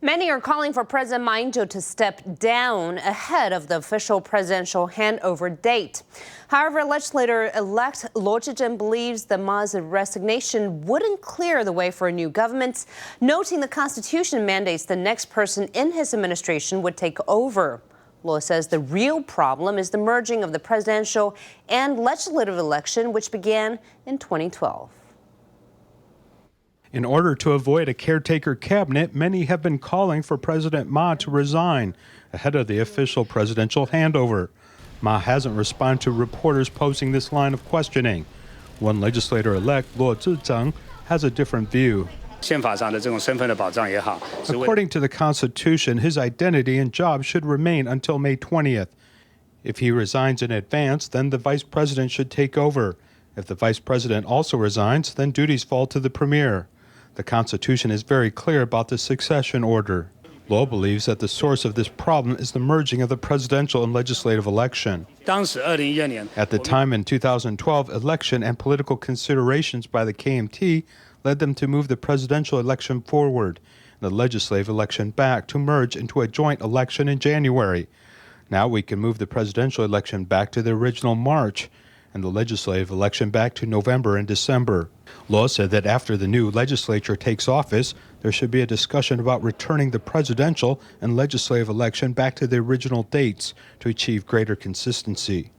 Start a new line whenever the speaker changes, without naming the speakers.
Many are calling for President Ma Ying-jeou to step down ahead of the official presidential handover date. However, Legislator-elect Luo Chih-cheng believes that Ma's resignation wouldn't clear the way for a new government, noting the Constitution mandates the next person in his administration would take over. Luo says the real problem is the merging of the presidential and legislative election, which began in 2012.
In order to avoid a caretaker cabinet, many have been calling for President Ma to resign ahead of the official presidential handover. Ma hasn't responded to reporters posing this line of questioning. One legislator-elect, Luo Chih-cheng, has a different view. According to the Constitution, his identity and job should remain until May 20th. If he resigns in advance, then the vice president should take over. If the vice president also resigns, then duties fall to the premier. The Constitution is very clear about the succession order. Luo believes that the source of this problem is the merging of the presidential and legislative election. At the time in 2012, election and political considerations by the KMT led them to move the presidential election forward and the legislative election back to merge into a joint election in January. Now we can move the presidential election back to the original March and the legislative election back to November and December. Luo said that after the new legislature takes office, there should be a discussion about returning the presidential and legislative election back to the original dates to achieve greater consistency.